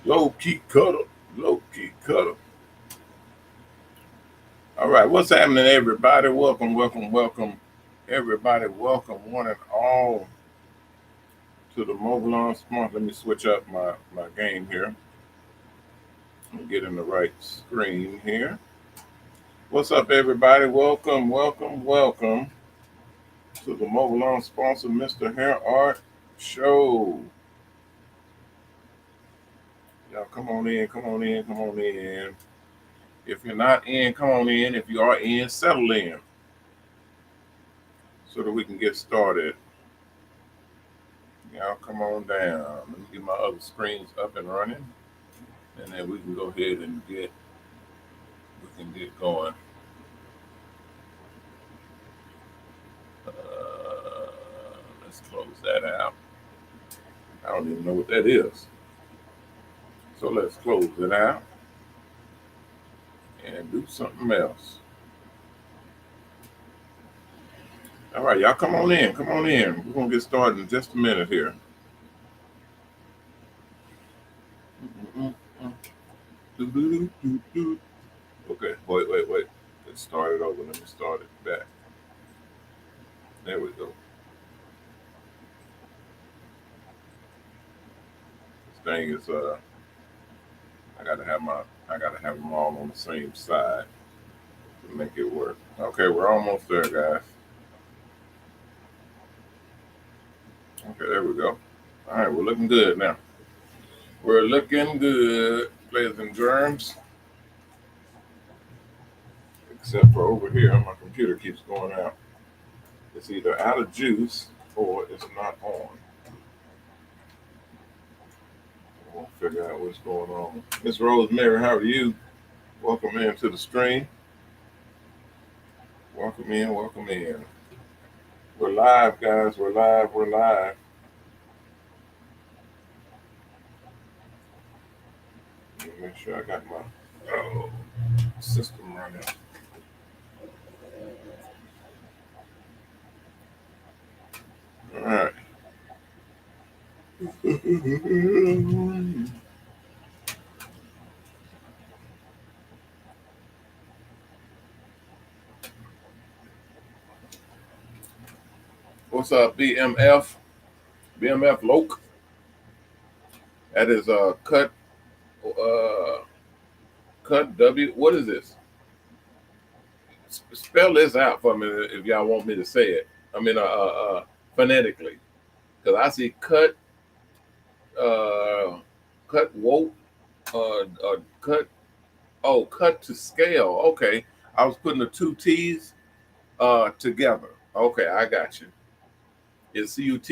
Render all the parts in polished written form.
Low key cutter. Low key cutter. All right, what's happening, everybody? Welcome, everybody. Welcome, one and all, to the Mobile Salons Buses. Let me switch up my game here. Let me get in the right screen here. What's up, everybody? Welcome to the Mobile Salons sponsor, MrHairArt Show. Y'all come on in. If you're not in, come on in. If you are in, settle in so that we can get started. Y'all come on down. Let me get my other screens up and running, and then we can go ahead and get going. Let's close that out. I don't even know what that is. So let's close it out and do something else. All right, y'all come on in. We're going to get started in just a minute here. Okay, wait. Let's start it over. Let me start it back. There we go. This thing is I gotta have them all on the same side to make it work. Okay, we're almost there, guys. Okay, there we go. All right, we're looking good now. We're looking good, players and germs. Except for over here, my computer keeps going out. It's either out of juice or it's not on. We'll figure out what's going on. Miss Rosemary, how are you? Welcome into the stream. Welcome in. We're live, guys. We're live. Let me make sure I got my system running. All right. What's up, BMF? BMF Loke. That is cut W. What is this? Spell this out for me if y'all want me to say it. I mean, phonetically, because I see cut woke, cut. Oh, cut to scale. Okay, I was putting the two T's together. Okay, I got you. It's CUT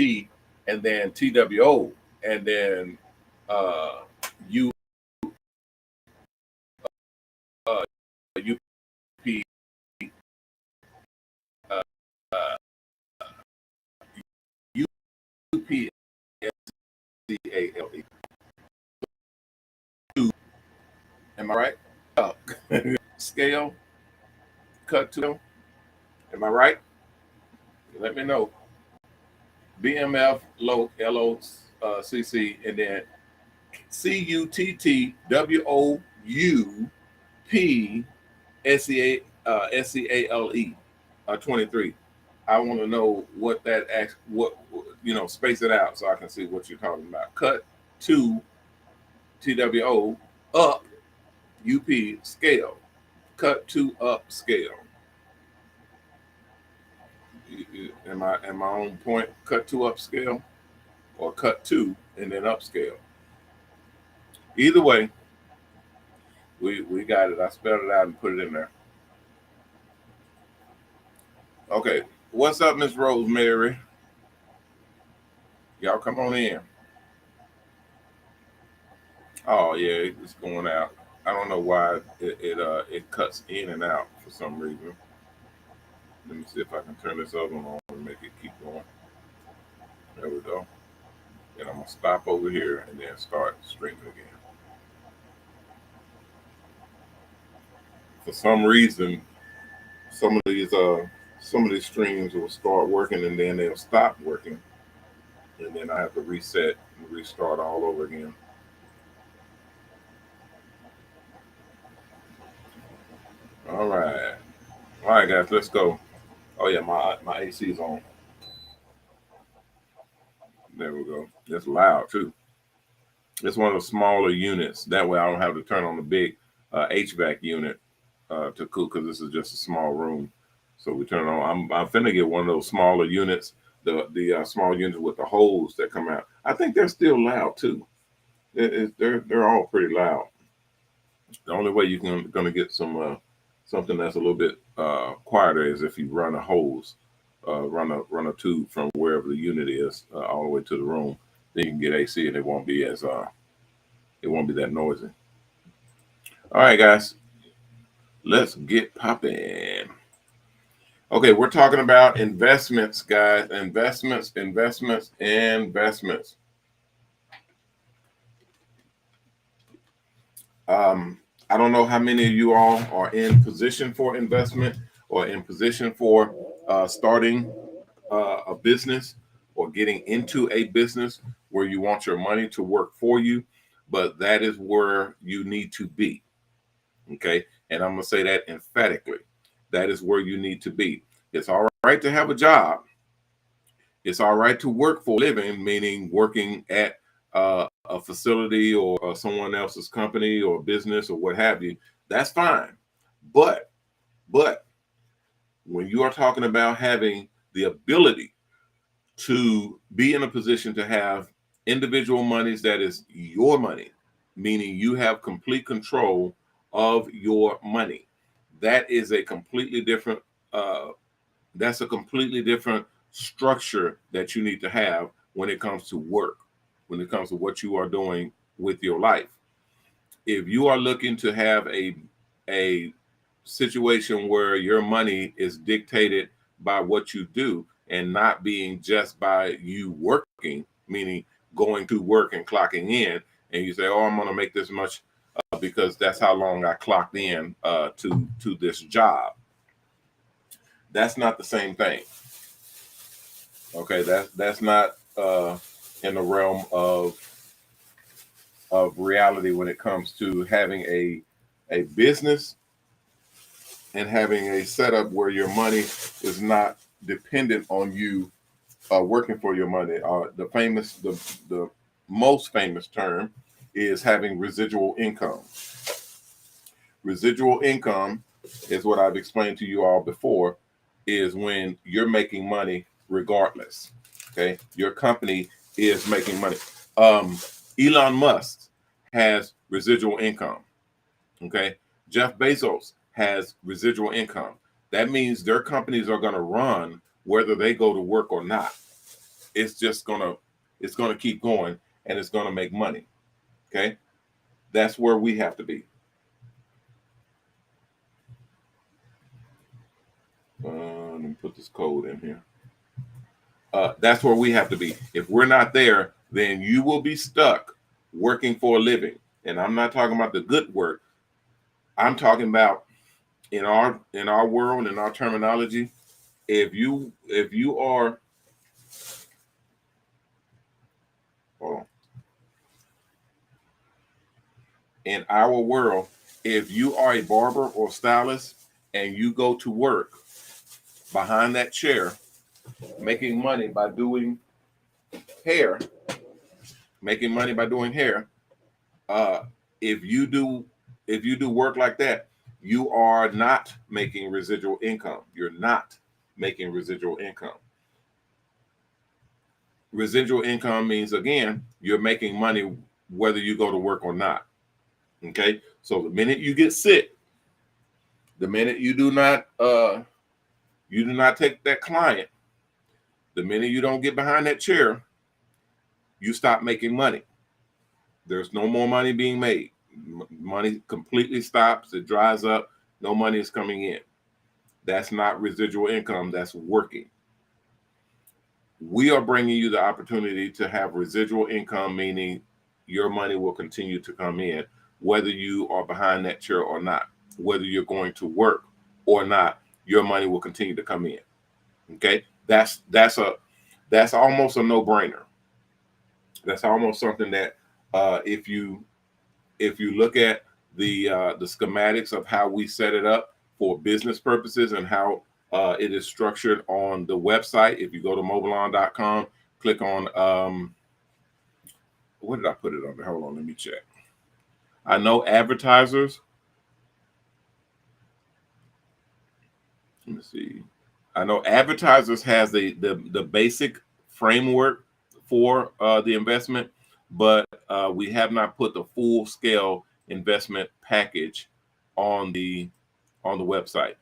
and then TWO and then U UP UPSCALE. Am I right? Scale, cut to. Am I right? Let me know. BMF LOCC and then CUTTWOUPSCALE 23. I want to know what that space it out so I can see what you're talking about. Cut to TWO up UP scale. Cut to up scale. Am I on point? Cut to upscale or cut to and then upscale? Either way, we got it. I spelled it out and put it in there. Okay, what's up, Miss Rosemary? Y'all come on in. Oh yeah, it's going out. I don't know why it cuts in and out for some reason. Let me see if I can turn this other one on and make it keep going. There we go. And I'm gonna stop over here and then start streaming again. For some reason, some of these streams will start working and then they'll stop working, and then I have to reset and restart all over again. All right. All right, guys, let's go. Oh yeah, my AC is on. There we go. It's loud too. It's one of the smaller units. That way I don't have to turn on the big HVAC unit to cool because this is just a small room. So we turn it on. I'm finna get one of those smaller units, the small units with the holes that come out. I think they're still loud too. They're all pretty loud. The only way you can gonna get something that's a little bit quieter is if you run a hose, run a tube from wherever the unit is all the way to the room. Then you can get AC and it won't be that noisy. All right, guys, let's get popping. Okay, we're talking about investments, guys. Investments. I don't know how many of you all are in position for investment or in position for starting a business or getting into a business where you want your money to work for you, but that is where you need to be. Okay. And I'm going to say that emphatically. That is where you need to be. It's all right to have a job. It's all right to work for a living, meaning working at a facility or someone else's company or business or what have you. That's fine. But when you are talking about having the ability to be in a position to have individual monies that is your money, meaning you have complete control of your money, that is a completely different that's a completely different structure that you need to have when it comes to work, when it comes to what you are doing with your life. If you are looking to have a situation where your money is dictated by what you do and not being just by you working, meaning going to work and clocking in, and you say, "Oh, I'm going to make this much because that's how long I clocked in to this job." That's not the same thing. Okay, that's not in the realm of reality when it comes to having a business and having a setup where your money is not dependent on you working for your money. The most famous term is having residual income. Residual income is what I've explained to you all before, is when you're making money regardless. Okay, your company is making money. Elon Musk has residual income. Okay, Jeff Bezos has residual income. That means their companies are going to run whether they go to work or not. It's gonna keep going and it's going to make money. Okay, that's where we have to be. Let me put this code in here. That's where we have to be. If we're not there, then you will be stuck working for a living. And I'm not talking about the good work. I'm talking about in our world, in our terminology, if you are hold on, in our world, if you are a barber or stylist and you go to work behind that chair making money by doing hair, making money by doing hair, uh, if you do work like that, you are not making residual income. You're not making residual income. Residual income means, again, you're making money whether you go to work or not. Okay, so the minute you get sick, the minute you do not take that client, the minute you don't get behind that chair, you stop making money. There's no more money being made. Money completely stops. It dries up. No money is coming in. That's not residual income. That's working. We are bringing you the opportunity to have residual income, meaning your money will continue to come in, whether you are behind that chair or not, whether you're going to work or not, your money will continue to come in. Okay, that's almost a no-brainer. That's almost something that if you look at the schematics of how we set it up, for business purposes and how it is structured on the website. If you go to MoBALON.com, click on, what did I put it under? Hold on, let me check. I know advertisers. Let me see. I know advertisers has the basic framework for the investment, but we have not put the full scale investment package on the website.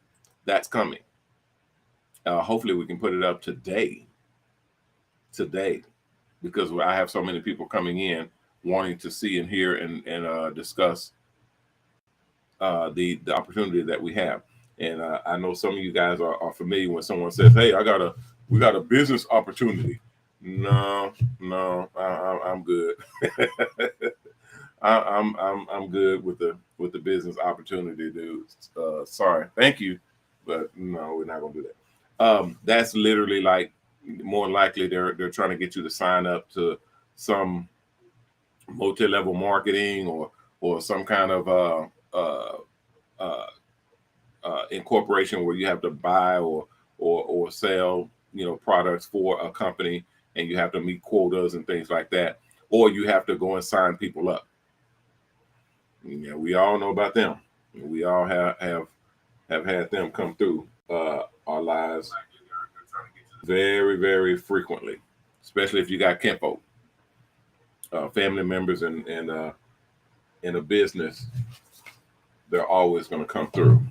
That's coming. Hopefully we can put it up today, because I have so many people coming in wanting to see and hear and discuss the opportunity that we have. And I know some of you guys are familiar when someone says, "Hey, we got a business opportunity." No, I'm good. I'm good with the business opportunity, dude. Sorry, thank you, but no, we're not gonna do that. That's literally like, more likely they're trying to get you to sign up to some multi-level marketing or some kind of incorporation where you have to buy or sell, products for a company, and you have to meet quotas and things like that, or you have to go and sign people up. We all know about them. We all have had them come through our lives very, very frequently, especially if you got kinfolk, family members, and in a business. They're always going to come through.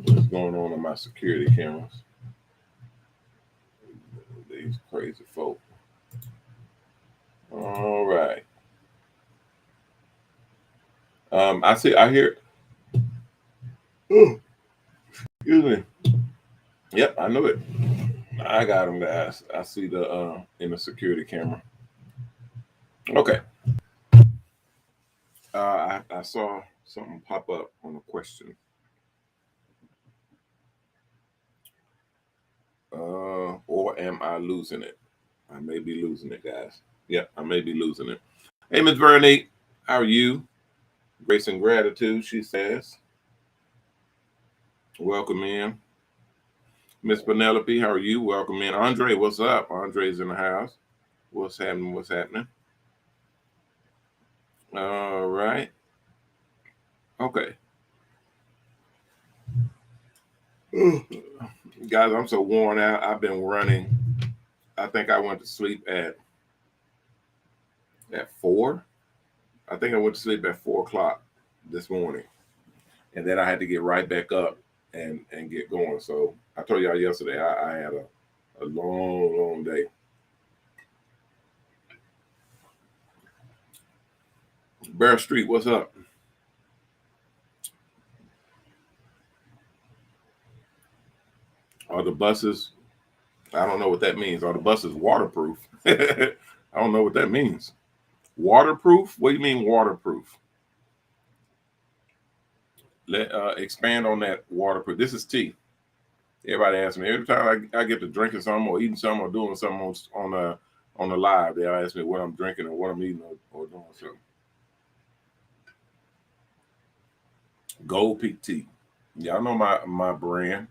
What's going on my security cameras? These crazy folk. All right. I hear. Oh, excuse me. Yep, I know it. I got them, guys. I see the in the security camera. Okay. I saw something pop up on a question. Or am I losing it? I may be losing it, guys. Yep, I may be losing it. Hey, Ms. Veronique, how are you? Grace and gratitude, she says. Welcome in. Miss Penelope, how are you? Welcome in. Andre, what's up? Andre's in the house. What's happening? What's happening? All right. Okay. Guys, I'm so worn out. I've been running. I think I went to sleep at 4. I think I went to sleep at 4 o'clock this morning. And then I had to get right back up and get going. So I told y'all yesterday I had a long, long day. Bear Street, what's up? Are the buses, I don't know what that means. Are the buses waterproof? I don't know what that means. Waterproof? What do you mean waterproof? Expand on that waterproof. This is T. Everybody asks me every time I get to drinking something or eating something or doing something on the live. They ask me what I'm drinking or what I'm eating or doing something. Gold Peak Tea. Y'all know my brand.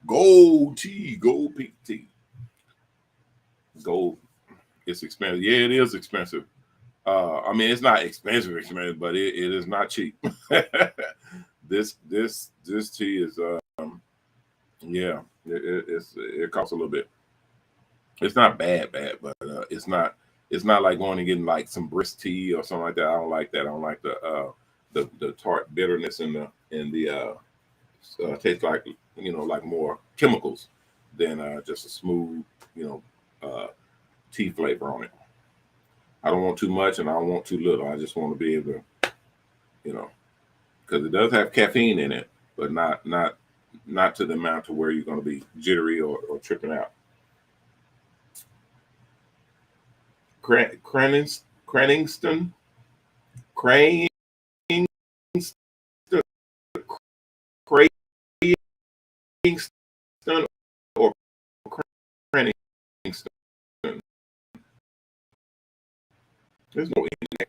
Gold Tea. Gold Peak Tea. Gold. It's expensive. Yeah, it is expensive. I mean, it's not expensive, but it is not cheap. This tea is yeah, it costs a little bit. It's not bad, but it's not like going and getting like some brisk tea or something like that. I don't like that. I don't like the tart bitterness in the tastes like like more chemicals than just a smooth tea flavor on it. I don't want too much and I don't want too little. I just want to be able to, because it does have caffeine in it, but not to the amount to where you're going to be jittery or tripping out. Craningston, Craningston, or Craningston. There's no internet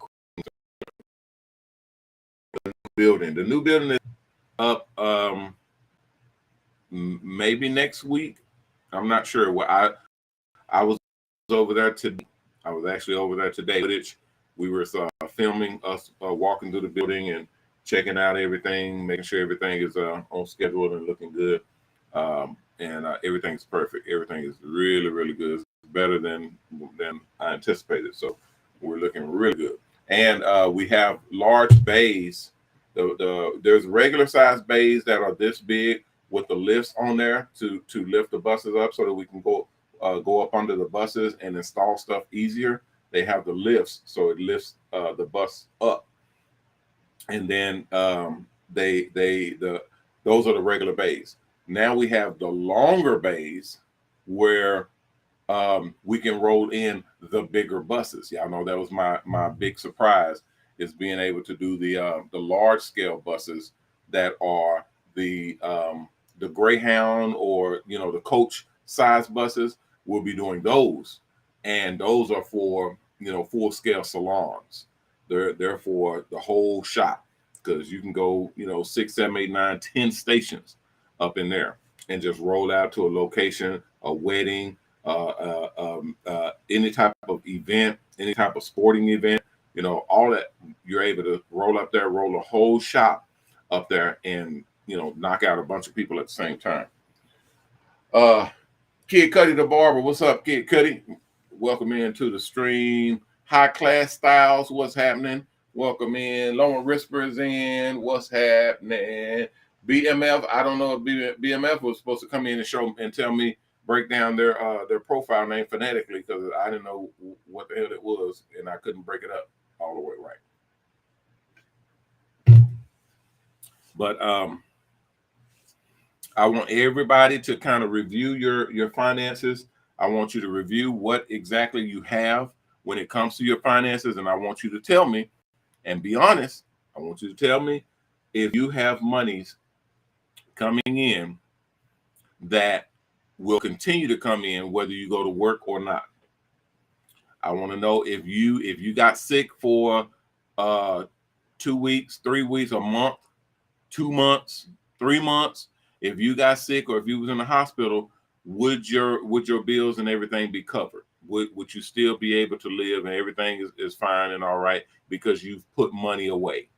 building. The new building is up maybe next week. I'm not sure. I was over there today. I was actually over there today. We were filming us walking through the building and checking out everything, making sure everything is on schedule and looking good. And everything's perfect. Everything is really, really good. It's better than I anticipated. So we're looking really good. And we have large bays. There's regular size bays that are this big with the lifts on there to lift the buses up so that we can go up under the buses and install stuff easier. They have the lifts, so it lifts the bus up, and then those are the regular bays. Now we have the longer bays where we can roll in the bigger buses. Y'all know that was my big surprise, is being able to do the large scale buses that are the Greyhound or the coach size buses. We'll be doing those, and those are for full scale salons. They're for the whole shop, because you can go 6, 7, 8, 9, 10 stations up in there and just roll out to a location, a wedding, any type of event, any type of sporting event, all that. You're able to roll up there, roll a whole shop up there, and knock out a bunch of people at the same time. Kid Cuddy the Barber, what's up, Kid Cuddy? Welcome into the stream. High Class Styles, what's happening? Welcome in. Lone Whisper is in. What's happening? BMF, I don't know if BMF was supposed to come in and show and tell me, break down their profile name phonetically, because I didn't know what the hell it was and I couldn't break it up all the way right. But I want everybody to kind of review your finances. I want you to review what exactly you have when it comes to your finances, and I want you to tell me and be honest. I want you to tell me if you have monies coming in that will continue to come in whether you go to work or not. I want to know if you got sick for 2 weeks, 3 weeks, a month, 2 months, 3 months. If you got sick or if you was in the hospital, would your bills and everything be covered? Would you still be able to live and everything is fine and all right because you've put money away,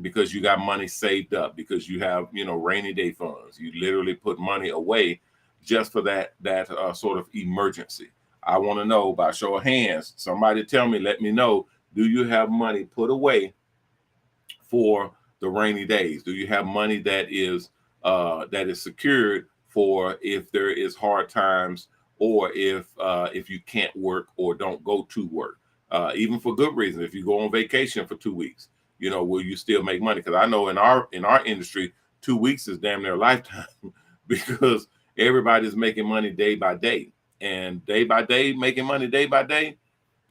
because you got money saved up, because you have rainy day funds? You literally put money away just for that sort of emergency. I want to know by show of hands. Somebody tell me, let me know. Do you have money put away for the rainy days? Do you have money that is secured for if there is hard times, or if you can't work or don't go to work, even for good reason? If you go on vacation for 2 weeks, will you still make money? Because I know in our industry, 2 weeks is damn near a lifetime because everybody's making money day by day, and day by day, making money day by day.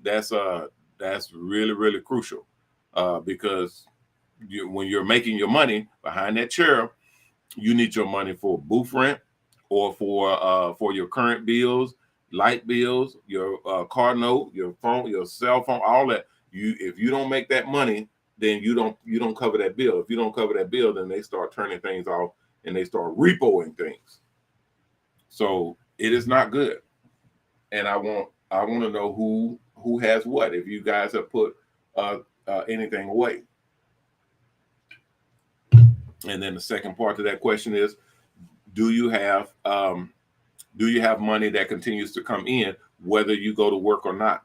That's really, really crucial, because when you're making your money behind that chair, you need your money for booth rent, or for your current bills, light bills, your car note, your phone, your cell phone, all that. If you don't make that money, then you don't cover that bill. If you don't cover that bill, then they start turning things off and they start repoing things. So it is not good. And I want to know who has what, if you guys have put anything away. And then the second part to that question is, do you have money that continues to come in whether you go to work or not?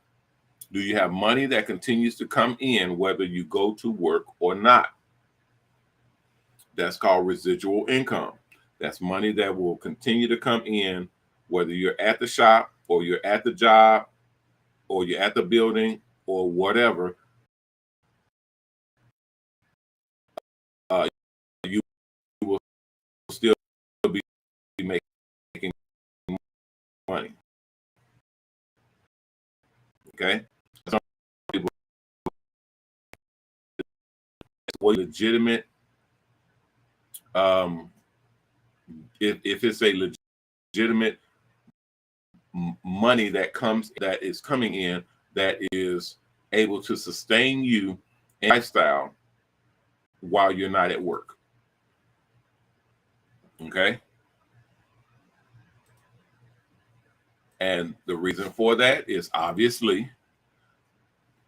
Do you have money that continues to come in whether you go to work or not? That's called residual income. That's money that will continue to come in whether you're at the shop or you're at the job or you're at the building or whatever. You will still be making money. Okay? Some people, it's legitimate. If it's a legitimate money that is coming in that is able to sustain you and lifestyle while you're not at work. Okay. And the reason for that is obviously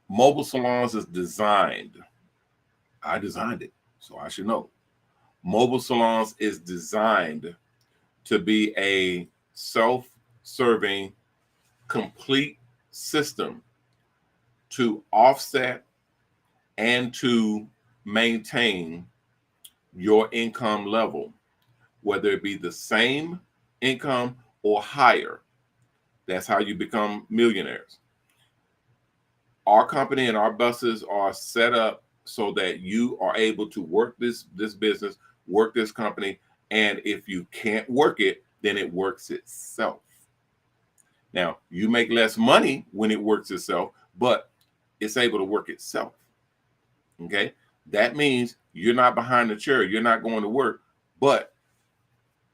Mobile Salons is designed. I designed it, so I should know. Mobile Salons is designed to be a self-serving, complete system to offset and to maintain your income level, whether it be the same income or higher. That's how you become millionaires. Our company and our buses are set up so that you are able to work this business, work this company, and if you can't work it, then it works itself. Now, you make less money when it works itself, but it's able to work itself. Okay? That means you're not behind the chair, you're not going to work, but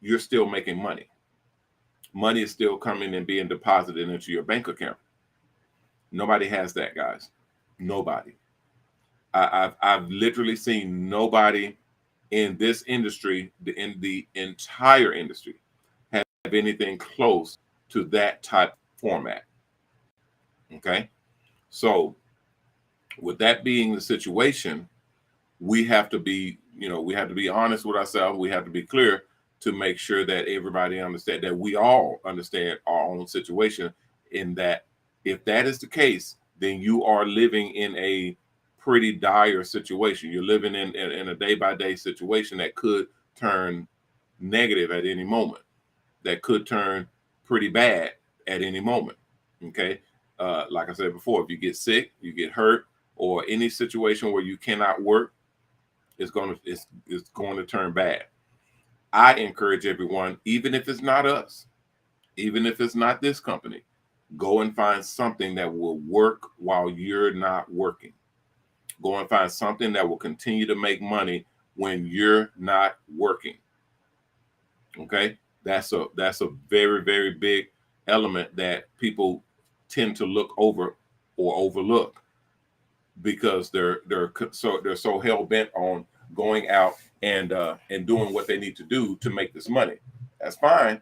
you're still making money. Money is still coming and being deposited into your bank account. Nobody has that, guys. Nobody. I've literally seen nobody in this industry, in the entire industry, have anything close to that type format. Okay, so with that being the situation, we have to be, we have to be honest with ourselves. We have to be clear to make sure that everybody understand, that we all understand our own situation. In that, if that is the case, then you are living in a pretty dire situation. You're living in a day-by-day situation that could turn negative at any moment, that could turn pretty bad at any moment. Okay. Like I said before, if you get sick, you get hurt, or any situation where you cannot work, it's going to turn bad. I encourage everyone, even if it's not us, even if it's not this company, go and find something that will work while you're not working. Go and find something that will continue to make money when you're not working. Okay? That's a very, very big element that people tend to look over or overlook, because they're so hell bent on going out and doing what they need to do to make this money. That's fine,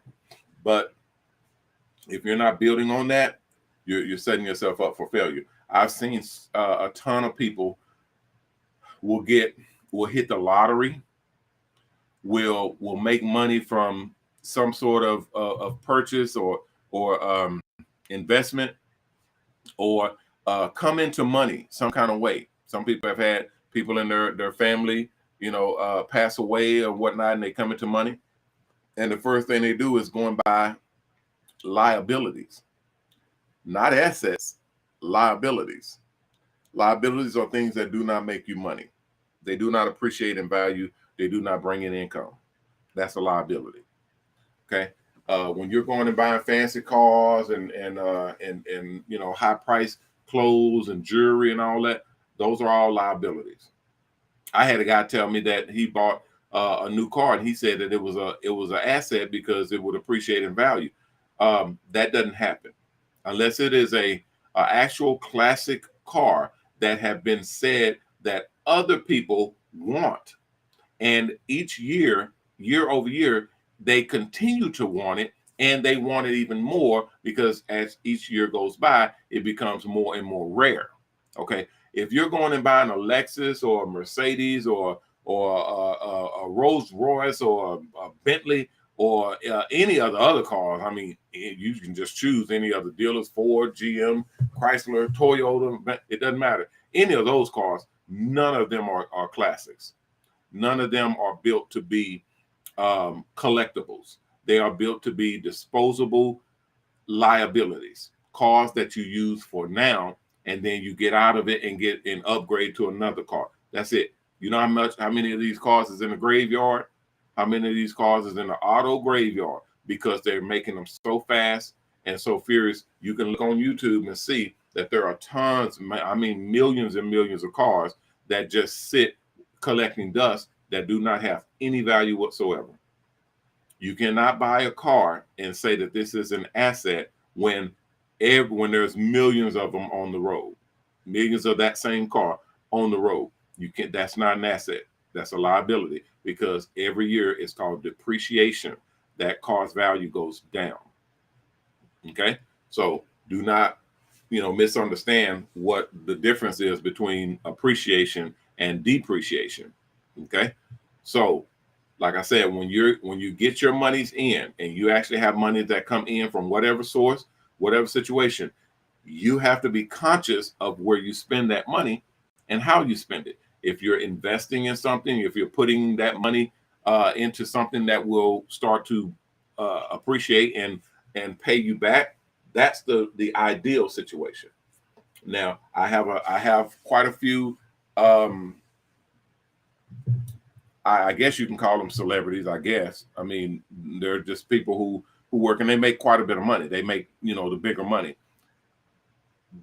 but if you're not building on that, you're setting yourself up for failure. I've seen a ton of people will hit the lottery, will make money from some sort of purchase or investment, or come into money some kind of way. Some people have had people in their family, pass away or whatnot, and they come into money, and the first thing they do is go and buy liabilities, not assets, liabilities. Liabilities are things that do not make you money. They do not appreciate in value. They do not bring in income. That's a liability. Okay. When you're going and buying fancy cars and high price clothes and jewelry and all that, those are all liabilities. I had a guy tell me that he bought a new car, and he said that it was an asset because it would appreciate in value. That doesn't happen unless it is a actual classic car that have been said that other people want, and each year over year, they continue to want it, and they want it even more because as each year goes by, it becomes more and more rare. Okay, if you're going and buying a Lexus or a Mercedes or a Rolls Royce or a Bentley or any other cars, I mean, you can just choose any other dealers: Ford, GM, Chrysler, Toyota. It doesn't matter. Any of those cars, none of them are classics. None of them are built to be collectibles. They are built to be disposable liabilities, cars that you use for now, and then you get out of it and get an upgrade to another car. That's it. You know how many of these cars is in the graveyard? How many of these cars is in the auto graveyard? Because they're making them so fast and so furious. You can look on YouTube and see that there are tons, I mean millions and millions of cars that just sit collecting dust that do not have any value whatsoever. You cannot buy a car and say that this is an asset when there's millions of them on the road, millions of that same car on the road. That's not an asset. That's a liability because every year it's called depreciation. That cost value goes down. Okay, so do not, misunderstand what the difference is between appreciation and depreciation. Okay, so like I said, when you get your monies in and you actually have money that come in from whatever source, whatever situation, you have to be conscious of where you spend that money and how you spend it. If you're investing in something, if you're putting that money into something that will start to appreciate and pay you back, that's the ideal situation. Now, I have quite a few. I guess you can call them celebrities. I guess. I mean, they're just people who work and they make quite a bit of money. They make the bigger money.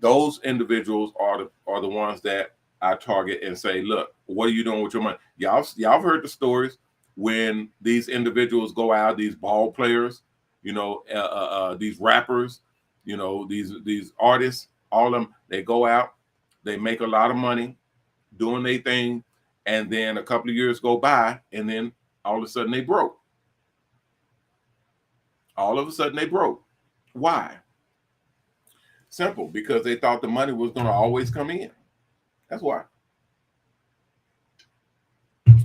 Those individuals are the ones that I target and say, look, what are you doing with your money? Y'all have heard the stories when these individuals go out, these ball players, these rappers, these artists, all of them, they go out, they make a lot of money doing their thing, and then a couple of years go by, and then all of a sudden they broke. All of a sudden they broke. Why? Simple, because they thought the money was going to always come in. That's why.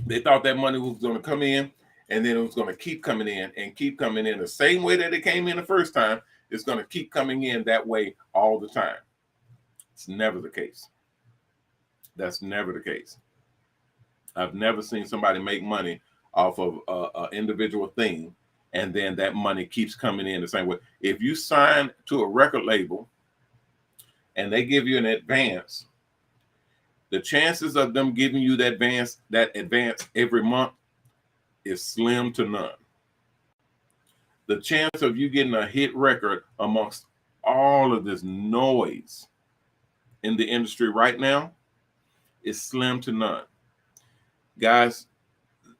They thought that money was going to come in, and then it was going to keep coming in and keep coming in the same way that it came in the first time. It's going to keep coming in that way all the time. It's never the case. That's never the case. I've never seen somebody make money off of an individual thing, and then that money keeps coming in the same way. If you sign to a record label and they give you an advance, the chances of them giving you that advance every month is slim to none. The chance of you getting a hit record amongst all of this noise in the industry right now is slim to none. Guys,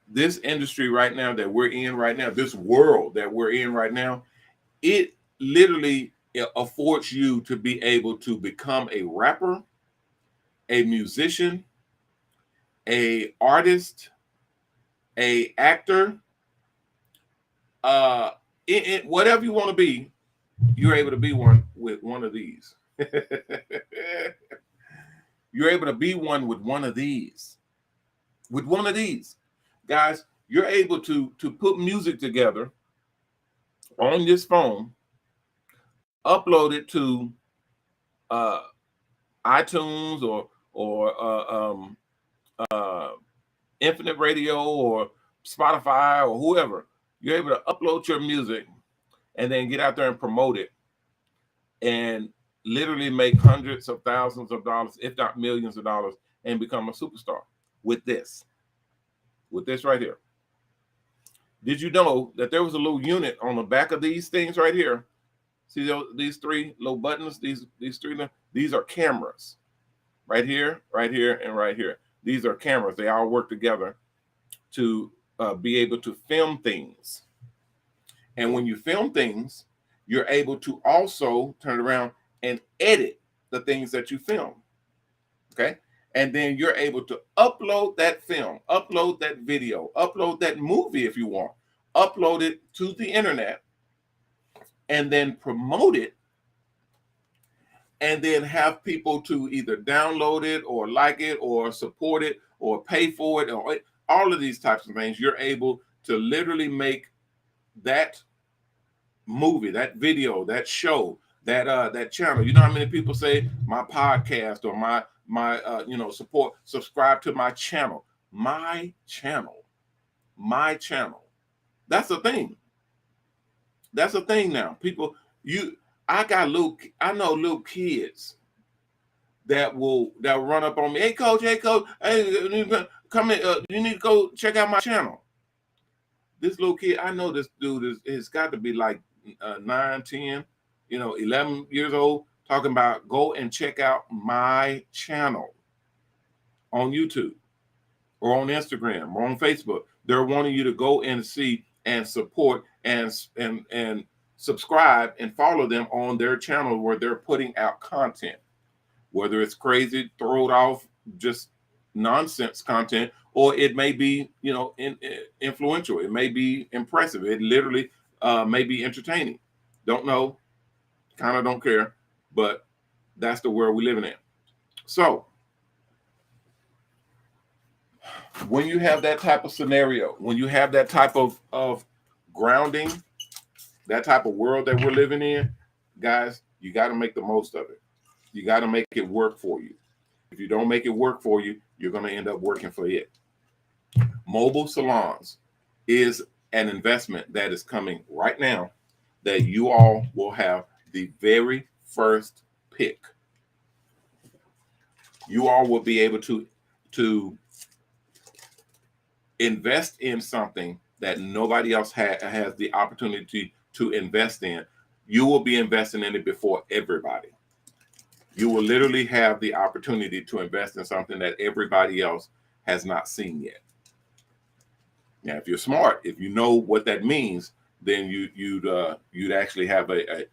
this industry right now that we're in right now, this world that we're in right now, it literally affords you to be able to become a rapper, a musician, a artist, a actor, whatever you want to be, you're able to be one with one of these. You're able to be one with one of these. With one of these. Guys, you're able to put music together on this phone, upload it to iTunes or Infinite Radio or Spotify or whoever. You're able to upload your music and then get out there and promote it and literally make hundreds of thousands of dollars, if not millions of dollars, and become a superstar with this right here. Did you know that there was a little unit on the back of these things right here? See these three little buttons? These three, these are cameras. Right here, and right here. These are cameras. They all work together to be able to film things. And when you film things, you're able to also turn around and edit the things that you film. Okay? And then you're able to upload that film, upload that video, upload that movie if you want, upload it to the internet, and then promote it, and then have people to either download it or like it or support it or pay for it, or all of these types of things. You're able to literally make that movie, that video, that show, that channel. You know how many people say my podcast or my subscribe to my channel. My channel. That's a thing. That's a thing now. People, I know little kids that will run up on me. Hey coach, hey, come in. You need to go check out my channel. This little kid, I know this dude has got to be like 9, 10, 11 years old, talking about go and check out my channel on YouTube or on Instagram or on Facebook. They're wanting you to go and see and support and subscribe and follow them on their channel where they're putting out content. Whether it's crazy, throw it off, just nonsense content, or it may be, you know, influential. It may be impressive. It literally may be entertaining. Don't know, kind of don't care, but that's the world we're living in. So when you have that type of scenario, when you have that type of grounding, that type of world that we're living in, guys, you got to make the most of it. You got to make it work for you. If you don't make it work for you, you're going to end up working for it. Mobile salons is an investment that is coming right now that you all will have the very first pick. You all will be able to invest in something that nobody else has the opportunity to invest in. You will be investing in it before everybody. You will literally have the opportunity to invest in something that everybody else has not seen yet. Now, if you're smart, if you know what that means, then you'd actually have a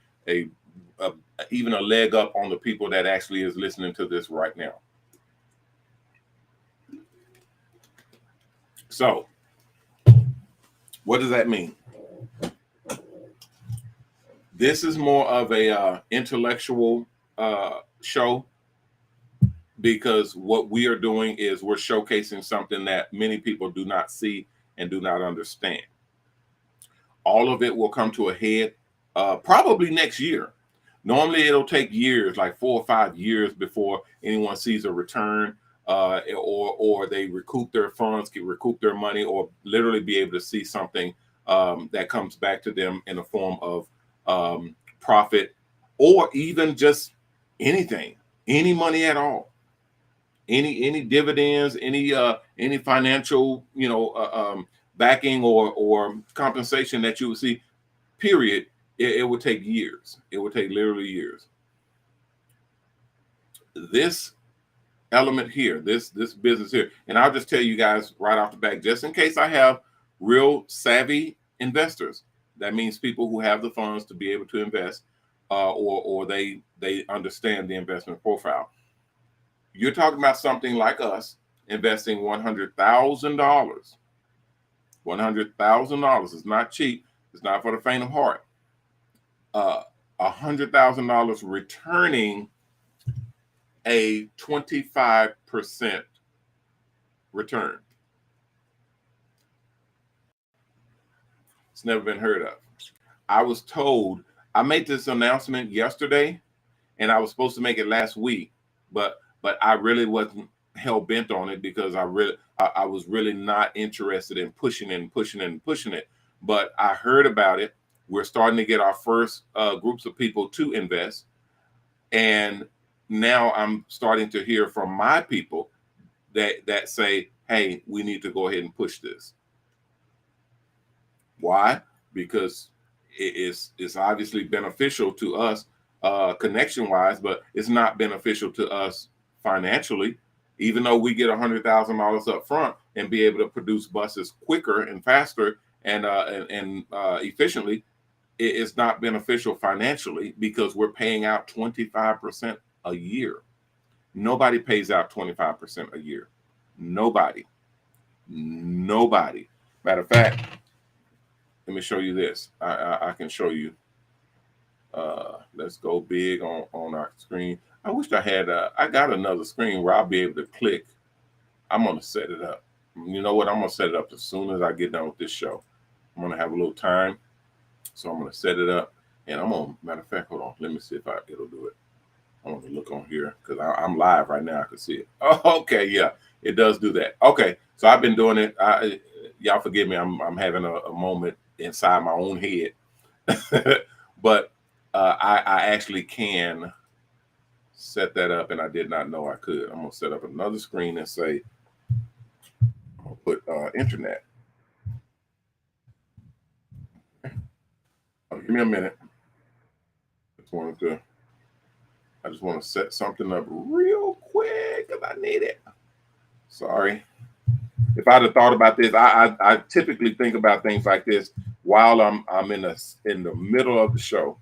even a leg up on the people that actually is listening to this right now. So, what does that mean? This is more of a intellectual show, because what we are doing is we're showcasing something that many people do not see and do not understand. All of it will come to a head probably next year. Normally it'll take years, like 4 or 5 years, before anyone sees a return, or they recoup their funds, recoup their money, or literally be able to see something that comes back to them in the form of profit, or even just anything, any money at all, any dividends, any financial, you know, backing or compensation that you will see. Period. It would take years. It would take literally years. This element here, this business here, and I'll just tell you guys right off the bat, just in case I have real savvy investors. That means people who have the funds to be able to invest, or they understand the investment profile. You're talking about something like us investing $100,000. $100,000 is not cheap. It's not for the faint of heart. $100,000 returning a 25% return. It's never been heard of. I was told, I made this announcement yesterday, and I was supposed to make it last week, but I really wasn't hell bent on it, because I was really not interested in pushing it. But I heard about it. We're starting to get our first groups of people to invest, and now I'm starting to hear from my people that say, hey, we need to go ahead and push this. Why? Because it's obviously beneficial to us connection wise, but it's not beneficial to us financially. Even though we get $100,000 up front and be able to produce buses quicker and faster and efficiently, it's not beneficial financially, because we're paying out 25% a year. Nobody pays out 25% a year. Nobody. Matter of fact, let me show you this. I can show you. Let's go big on our screen. I wish I had I got another screen where I'll be able to click. I'm going to set it up. You know what? I'm going to set it up as soon as I get done with this show. I'm going to have a little time. So I'm going to set it up. And I'm going to, matter of fact, hold on. Let me see if it'll do it. I'm going to look on here, because I'm live right now. I can see it. Oh, okay. Yeah, it does do that. Okay. So I've been doing it. Y'all forgive me. I'm having a moment inside my own head. But I actually can set that up, and I did not know I could. I'm going to set up another screen and say, I'll put internet. Give me a minute. I just want to set something up real quick, because I need it. Sorry. If I'd have thought about this, I typically think about things like this while I'm in the middle of the show.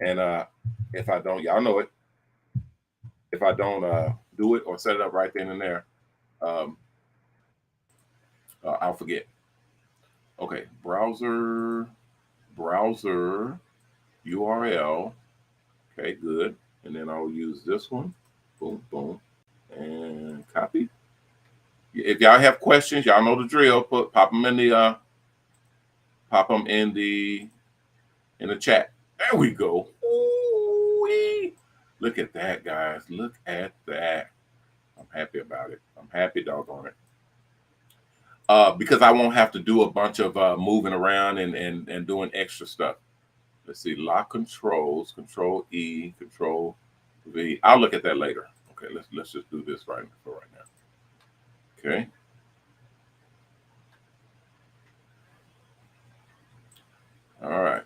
And if I don't, y'all know it. If I don't do it or set it up right then and there, Um, I'll forget. Okay, browser URL. Okay, good. And then I'll use this one. Boom, boom, and copy. If y'all have questions, y'all know the drill. Pop them in the chat. There we go. Ooh-wee. Look at that, guys. Look at that. I'm happy about it. I'm happy, doggone it. Because I won't have to do a bunch of moving around and doing extra stuff. Let's see, lock controls, Control E, Control V. I'll look at that later. Okay, let's just do this right for right now. Okay. All right.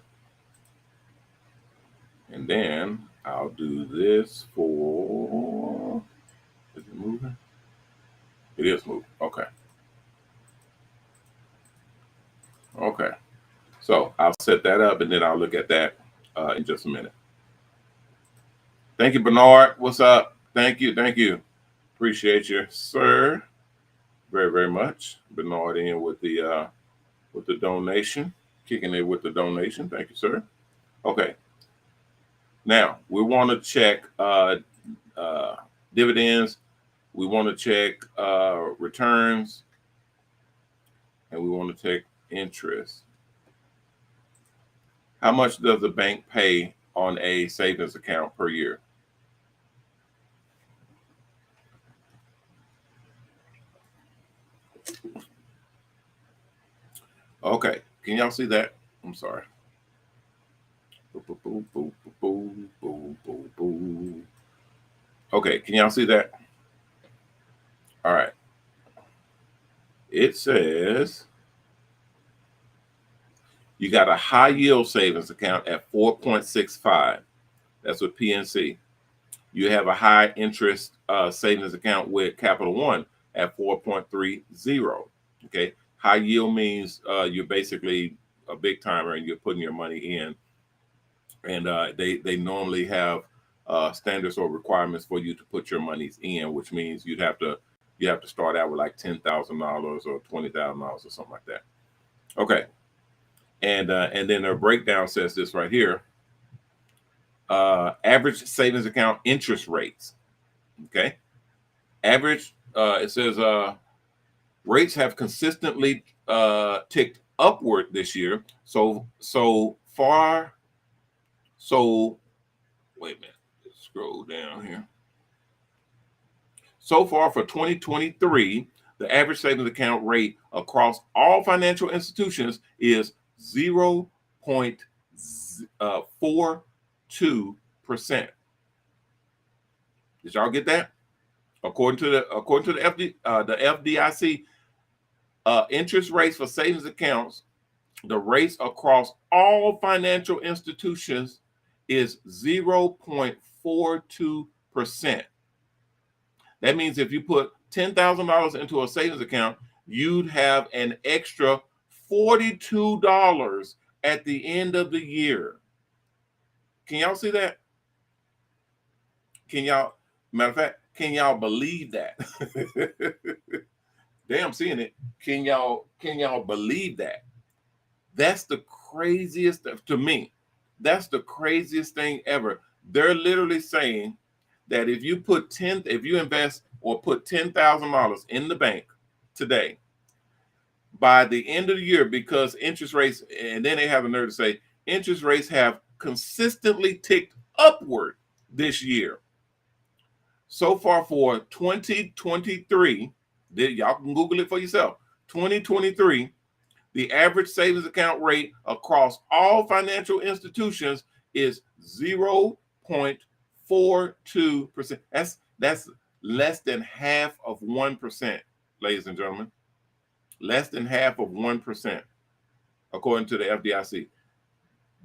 And then I'll do this for, is it moving? It is moving. Okay. Okay. So I'll set that up and then I'll look at that in just a minute. Thank you, Bernard. What's up? Thank you. Thank you. Appreciate you, sir. Very, very much. Bernard in with the donation, kicking it with the donation. Thank you, sir. Okay. Now we want to check dividends. We want to check returns, and we want to check interest. How much does the bank pay on a savings account per year? Okay, can y'all see that? I'm sorry. Okay, can y'all see that? All right. It says you got a high yield savings account at 4.65. That's with PNC. You have a high interest savings account with Capital One at 4.30. Okay. High yield means you're basically a big timer and you're putting your money in. And they normally have standards or requirements for you to put your monies in, which means you have to start out with like $10,000 or $20,000 or something like that. Okay. And then their breakdown says this right here. Average savings account interest rates. Okay. Average, it says rates have consistently ticked upward this year. So wait a minute, let's scroll down here. So far for 2023, the average savings account rate across all financial institutions is 0.42%. Did y'all get that? According to the FDIC, interest rates for savings accounts, the rates across all financial institutions is 0.42%. That means if you put $10,000 into a savings account, you'd have an extra $42 at the end of the year. Can y'all see that? Matter of fact, can y'all believe that? Damn, seeing it. Can y'all believe that? That's the craziest to me. That's the craziest thing ever. They're literally saying that if you invest or put $10,000 in the bank today, by the end of the year, because interest rates, and then they have the nerve to say interest rates have consistently ticked upward this year. So far for 2023, y'all can Google it for yourself. 2023, the average savings account rate across all financial institutions is 0.42%. That's less than half of 1%, ladies and gentlemen. Less than half of 1%, according to the FDIC.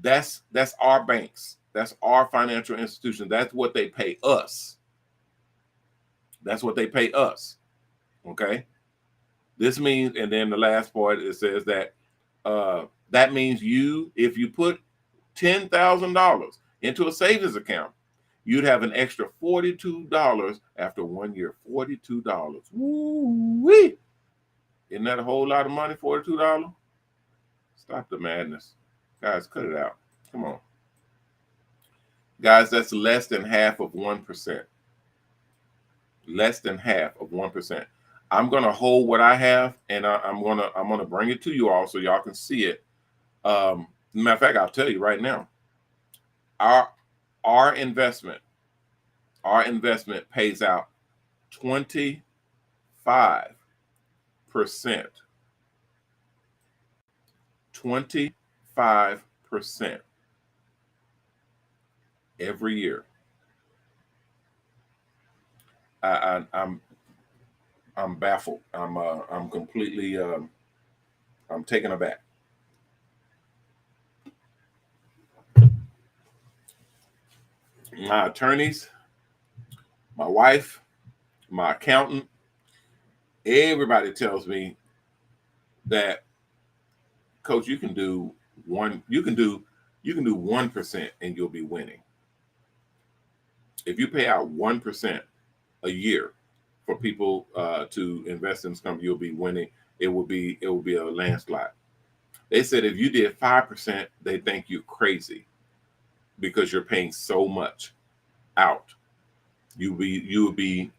That's our banks. That's our financial institutions. That's what they pay us. That's what they pay us. Okay. This means, and then the last part, it says that that means if you put $10,000 into a savings account, you'd have an extra $42 after 1 year. $42. Woo-wee. Isn't that a whole lot of money, $42? Stop the madness. Guys, cut it out. Come on. Guys, that's less than half of 1%. Less than half of 1%. I'm gonna hold what I have, and I'm gonna bring it to you all so y'all can see it. Matter of fact, I'll tell you right now. Our investment pays out 25%. 25% every year. I'm baffled. I'm completely I'm taken aback. My attorneys, my wife, my accountant, everybody tells me that, Coach, you can do 1% and you'll be winning. If you pay out 1% a year for people to invest in this company, you'll be winning. It will be a landslide. They said if you did 5%, they think you're crazy because you're paying so much out. You would be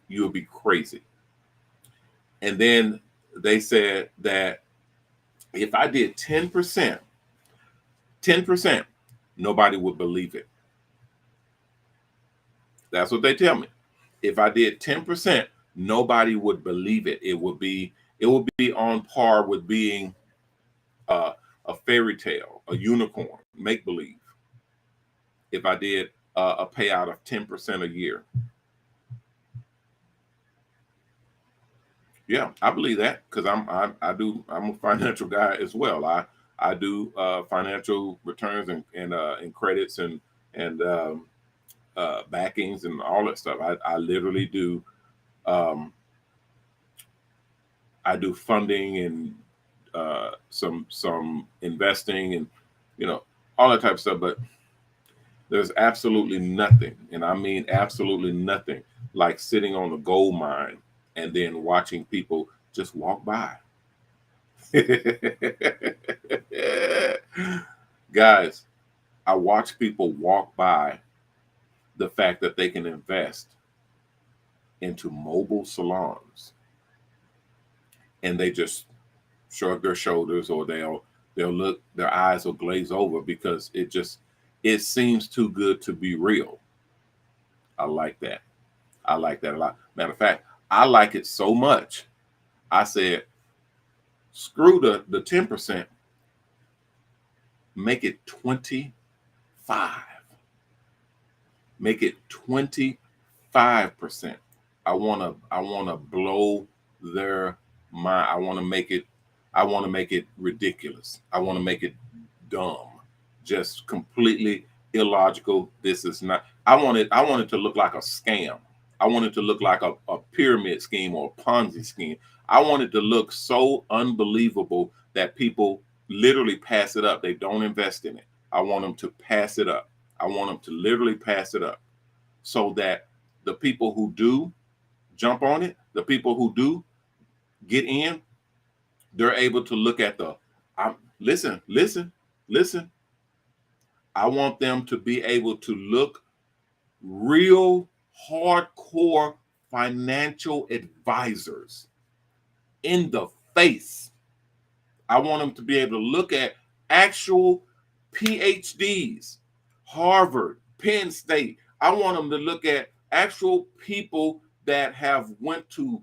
crazy. And then they said that if I did 10%, nobody would believe it. That's what they tell me. If I did 10%, nobody would believe it. It would be on par with being a fairy tale, a unicorn, make believe. If I did a payout of 10% a year. Yeah, I believe that because I'm a financial guy as well. I do financial returns and credits and backings and all that stuff. I literally do. I do funding and some investing and all that type of stuff. But there's absolutely nothing, and I mean absolutely nothing, like sitting on a gold mine and then watching people just walk by. Guys, I watch people walk by the fact that they can invest into mobile salons, and they just shrug their shoulders, or they'll look, their eyes will glaze over because it seems too good to be real. I like that. I like that a lot. Matter of fact, I like it so much. I said, screw the 10%, make it 25. Make it 25%. I wanna blow their mind. I wanna make it ridiculous. I want to make it dumb. Just completely illogical. This is not. I want it to look like a scam. I want it to look like a pyramid scheme or a Ponzi scheme. I want it to look so unbelievable that people literally pass it up. They don't invest in it. I want them to pass it up. I want them to literally pass it up so that the people who do jump on it, the people who do get in, they're able to look at listen. I want them to be able to look real hardcore financial advisors in the face. I want them to be able to look at actual PhDs, Harvard, Penn State. I want them to look at actual people that have went to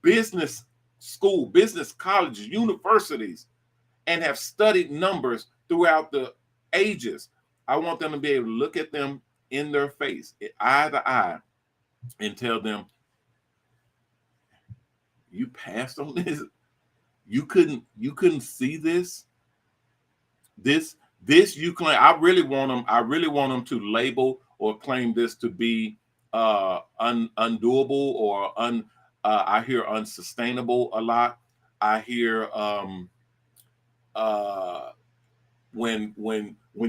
business school, business colleges, universities, and have studied numbers throughout the ages. I want them to be able to look at them in their face, eye to eye, and tell them, you passed on this. You couldn't see this. This you claim. I really want them to label or claim this to be undoable or I hear unsustainable a lot. I hear when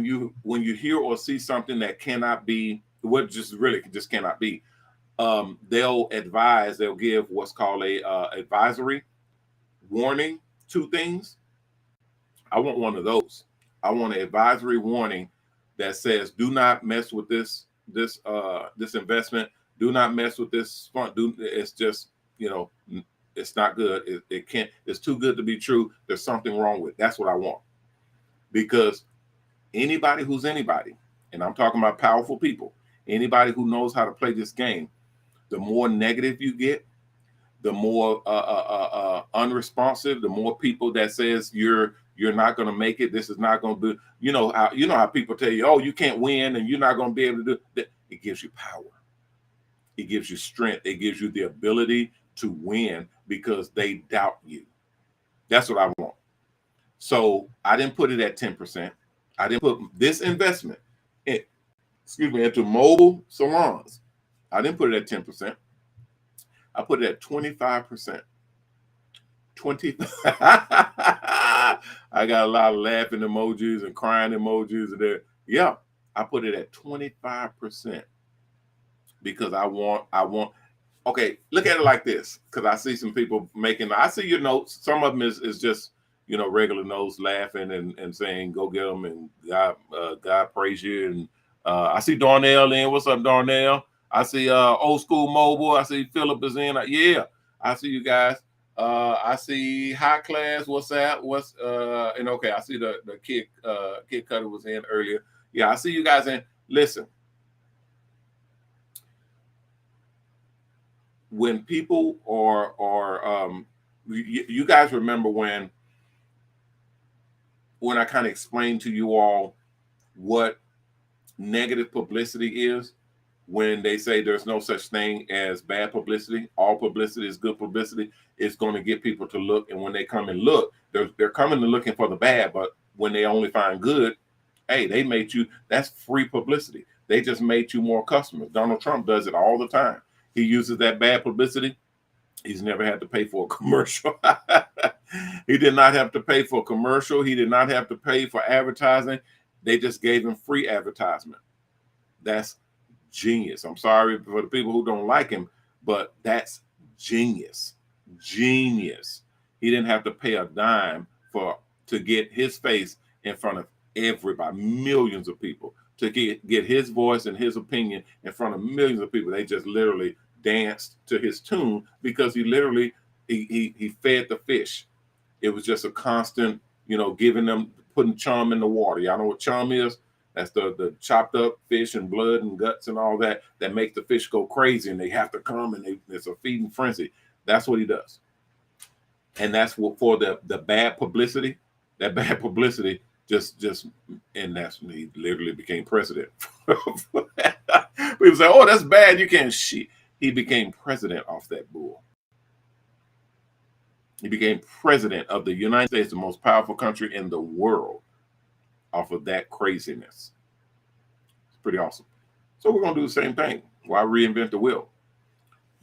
you hear or see something that cannot be what just really just cannot be. They'll give what's called a advisory warning to things. I want one of those. I want an advisory warning that says, "Do not mess with this investment. Do not mess with this fund. It's just, it's not good. It can't. It's too good to be true. There's something wrong with it." That's what I want, because anybody who's anybody, and I'm talking about powerful people, anybody who knows how to play this game, the more negative you get, the more unresponsive, the more people that says you're not going to make it. This is not going to be, how people tell you, oh, you can't win and you're not going to be able to do that. It gives you power. It gives you strength. It gives you the ability to win because they doubt you. That's what I want. So I didn't put it at 10%. I didn't put this investment into mobile salons. I didn't put it at 10%. I put it at 25%. 20. I got a lot of laughing emojis and crying emojis there. Yeah, I put it at 25% because I want. Okay, look at it like this, because I see some people I see your notes. Some of them is just, regular notes, laughing and saying, go get them, and God praise you. And I see Darnell in. What's up, Darnell? I see Old School Mobile. I see Philip is in. Yeah, I see you guys. I see High Class. What's that? And okay, I see the Kid Cutter was in earlier. Yeah, I see you guys in. Listen, when people are you guys remember when I kind of explained to you all what negative publicity is, when they say there's no such thing as bad publicity. All publicity is good publicity. It's going to get people to look, and when they come and look, they're coming and looking for the bad, but when they only find good, hey, they made you, that's free publicity. They just made you more customers. Donald Trump does it all the time. He uses that bad publicity. He's never had to pay for a commercial. He did not have to pay for a commercial. He did not have to pay for advertising. They just gave him free advertisement. That's genius. I'm sorry for the people who don't like him, but that's genius. Genius. He didn't have to pay a dime to get his face in front of everybody, millions of people, to get his voice and his opinion in front of millions of people. They just literally danced to his tune because he literally he fed the fish. It was just a constant, giving them, putting chum in the water. Y'all know what chum is? That's the chopped up fish and blood and guts and all that makes the fish go crazy, and they have to come, and it's a feeding frenzy. That's what he does. And that's what, for the bad publicity, that bad publicity and that's when he literally became president. People say, oh, that's bad. You can't shit. He became president off that bull. He became president of the United States, the most powerful country in the world, off of that craziness. It's pretty awesome. So we're going to do the same thing. Why reinvent the wheel?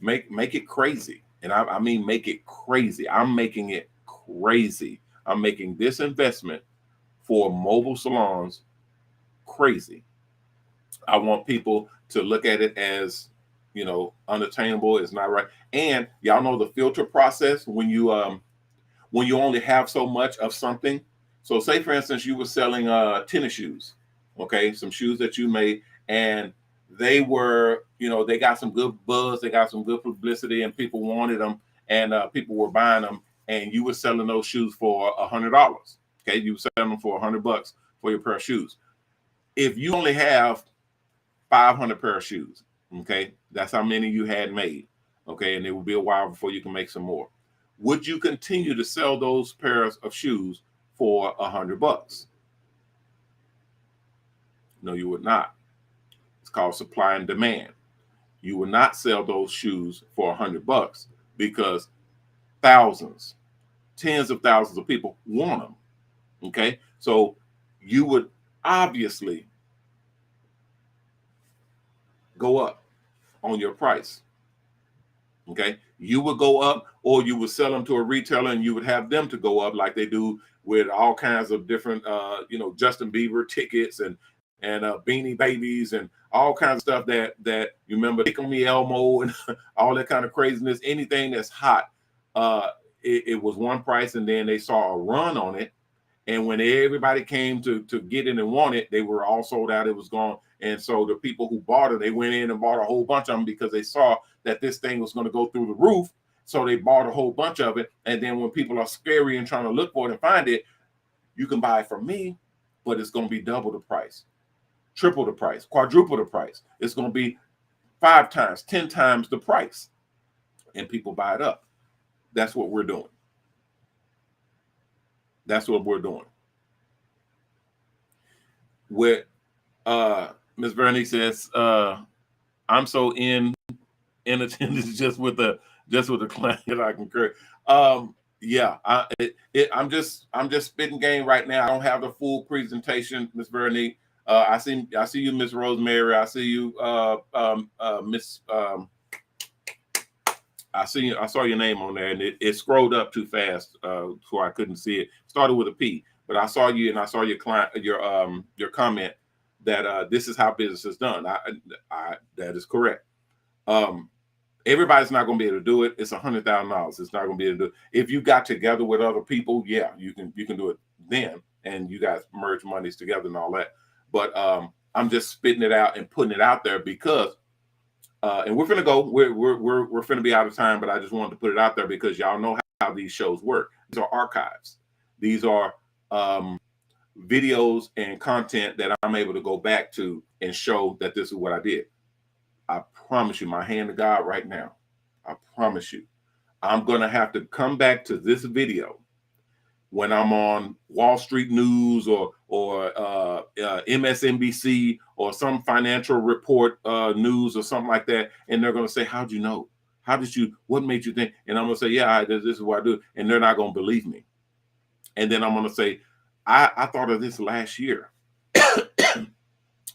Make it crazy. And I mean, make it crazy. I'm making it crazy. I'm making this investment for mobile salons crazy. I want people to look at it as, unattainable. It's not right. And y'all know the filter process when you only have so much of something. So say, for instance, you were selling tennis shoes, okay, some shoes that you made, and they were, they got some good buzz, they got some good publicity, and people wanted them, and people were buying them, and you were selling those shoes for $100. Okay, you were selling them for $100 for your pair of shoes. If you only have 500 pair of shoes, okay, that's how many you had made, okay, and it will be a while before you can make some more. Would you continue to sell those pairs of shoes for $100? No, you would not. It's called supply and demand. You will not sell those shoes for $100 because thousands, tens of thousands of people want them. Okay, so you would obviously go up on your price. Okay, you would go up, or you would sell them to a retailer and you would have them to go up like they do with all kinds of different, Justin Bieber tickets and and Beanie Babies and all kinds of stuff that you remember, Tickle Me Elmo and all that kind of craziness. Anything that's hot, it was one price, and then they saw a run on it. And when everybody came to get in and want it, they were all sold out. It was gone. And so the people who bought it, they went in and bought a whole bunch of them because they saw that this thing was going to go through the roof. So they bought a whole bunch of it. And then when people are scary and trying to look for it and find it, you can buy it from me, but it's going to be double the price, triple the price, quadruple the price. It's going to be 5 times, 10 times the price. And people buy it up. That's what we're doing. That's what we're doing. With Ms. Bernie says, I'm so in attendance just with the client that I concur. Yeah, I'm just spitting game right now. I don't have the full presentation, Ms. Bernie. I see you, Miss Rosemary. I see you, Miss. I saw your name on there, and it scrolled up too fast, so I couldn't see it. Started with a P, but I saw you, and I saw your client, your comment that this is how business is done. That is correct. Everybody's not going to be able to do it. It's $100,000. It's not going to be able to do it. If you got together with other people, yeah, you can do it then, and you guys merge monies together and all that. But I'm just spitting it out and putting it out there because. And we're gonna go. We're gonna be out of time, but I just wanted to put it out there because y'all know how these shows work. These are archives. These are videos and content that I'm able to go back to and show that this is what I did. I promise you, my hand to God right now. I promise you, I'm gonna have to come back to this video when I'm on Wall Street News or MSNBC or some financial report news or something like that, and they're going to say, how'd you know? What made you think? And I'm going to say, yeah, this is what I do. And they're not going to believe me. And then I'm going to say, I thought of this last year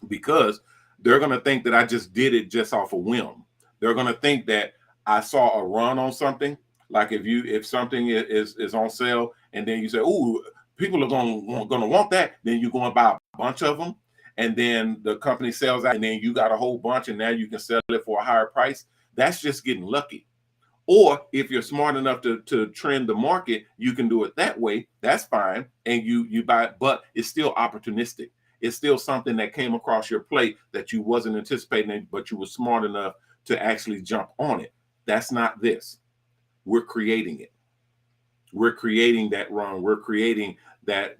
because they're going to think that I just did it just off a whim. They're going to think that I saw a run on something. Like if something is on sale and then you say, oh, people are going to want that, then you go and buy a bunch of them, and then the company sells out, and then you got a whole bunch, and now you can sell it for a higher price. That's just getting lucky. Or if you're smart enough to trend the market, you can do it that way. That's fine, and you buy it, but it's still opportunistic. It's still something that came across your plate that you wasn't anticipating, but you were smart enough to actually jump on it. That's not this. We're creating it. We're creating that run. We're creating that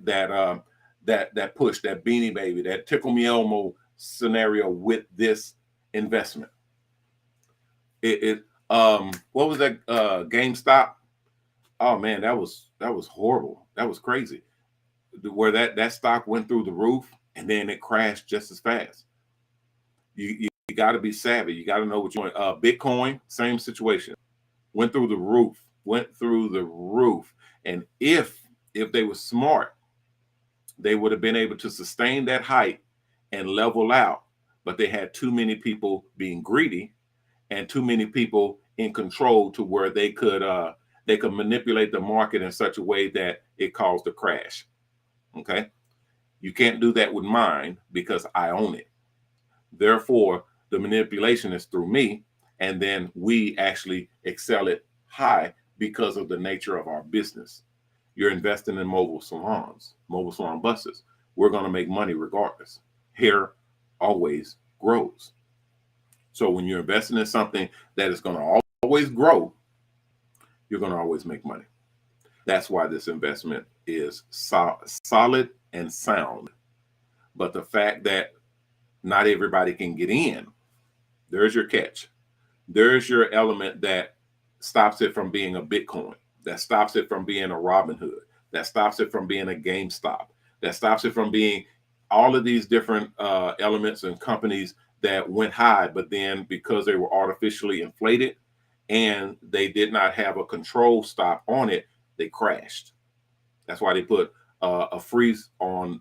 push, that Beanie Baby, that Tickle Me Elmo scenario with this investment. What was that? GameStop. Oh man, that was horrible. That was crazy. Where that stock went through the roof and then it crashed just as fast. You got to be savvy. You got to know what you're doing. Bitcoin, same situation. Went through the roof. And if they were smart, they would have been able to sustain that height and level out. But they had too many people being greedy and too many people in control to where they could manipulate the market in such a way that it caused a crash. Okay. You can't do that with mine because I own it. Therefore, the manipulation is through me. And then we actually excel it high because of the nature of our business. You're investing in mobile salons, mobile salon buses. We're going to make money regardless. Hair always grows. So when you're investing in something that is going to always grow, you're going to always make money. That's why this investment is solid and sound. But the fact that not everybody can get in, there's your catch. There's your element that stops it from being a Bitcoin, that stops it from being a Robinhood, that stops it from being a GameStop, that stops it from being all of these different elements and companies that went high, but then because they were artificially inflated and they did not have a control stop on it, they crashed. That's why they put a freeze on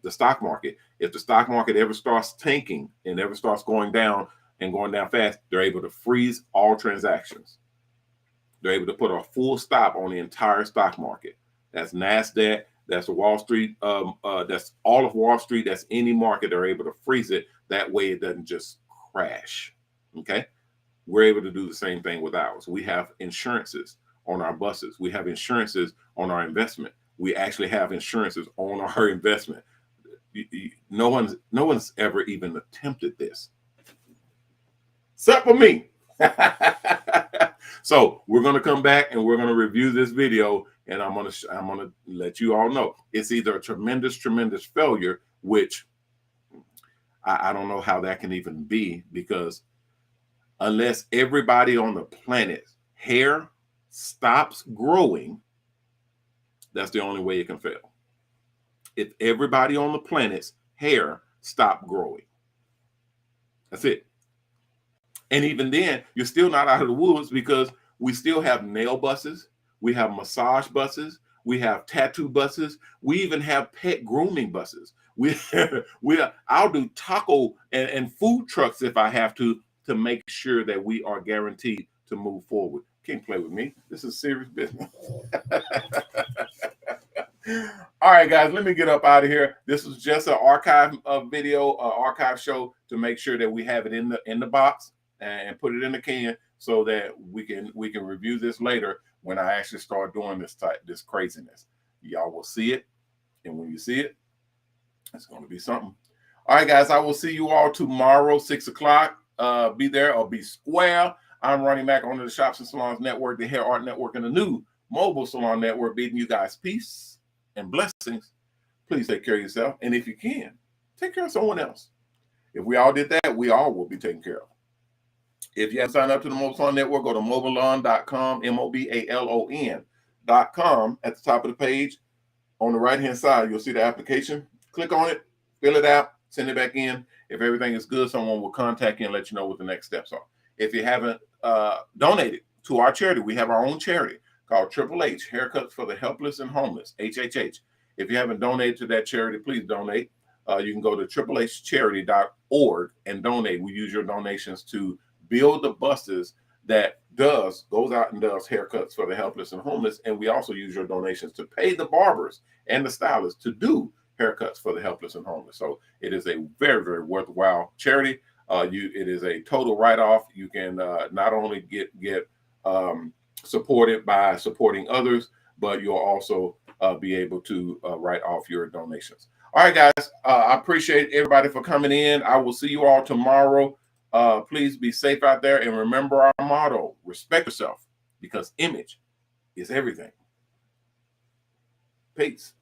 the stock market. If the stock market ever starts tanking and ever starts going down and going down fast, they're able to freeze all transactions. They're able to put a full stop on the entire stock market. That's NASDAQ, That's the Wall Street. That's all of Wall Street. That's any market. They're able to freeze it. That way it doesn't just crash. Okay. We're able to do the same thing with ours. We have insurances on our buses. We have insurances on our investment. We actually have insurances on our investment. No one's ever even attempted this, except for me. So we're going to come back and we're going to review this video, and I'm going to let you all know it's either a tremendous failure, which I don't know how that can even be, because unless everybody on the planet's hair stops growing, that's the only way it can fail. If everybody on the planet's hair stop growing, that's it. And even then, you're still not out of the woods, because we still have nail buses, we have massage buses, we have tattoo buses, we even have pet grooming buses. I'll do taco and food trucks if I have to make sure that we are guaranteed to move forward. Can't play with me. This is serious business. All right, guys, let me get up out of here. This was just an archive video, archive show, to make sure that we have it in the box and put it in the can, so that we can review this later when I actually start doing this craziness. Y'all will see it, and when you see it, it's going to be something. All right, guys, I will see you all tomorrow, 6 o'clock. Be there or be square. I'm Ronnie Mac, owner of the Shops and Salons Network, the Hair Art Network, and the new Mobile Salon Network, bidding you guys peace and blessings. Please take care of yourself, and if you can, take care of someone else. If we all did that, we all will be taken care of. If you haven't signed up to the Mobile Salon Network, go to MOBALON.com, MOBALON.com. At the top of the page, on the right-hand side, you'll see the application. Click on it, fill it out, send it back in. If everything is good, someone will contact you and let you know what the next steps are. If you haven't donated to our charity, we have our own charity called Triple H, Haircuts for the Helpless and Homeless, HHH. If you haven't donated to that charity, please donate. You can go to triplehcharity.org and donate. We use your donations to build the buses that goes out and does haircuts for the helpless and homeless. And we also use your donations to pay the barbers and the stylists to do haircuts for the helpless and homeless. So it is a very, very worthwhile charity. It is a total write-off. You can not only get supported by supporting others, but you'll also be able to write off your donations. All right, guys, I appreciate everybody for coming in. I will see you all tomorrow. Please be safe out there, and remember our motto: respect yourself, because image is everything. Peace.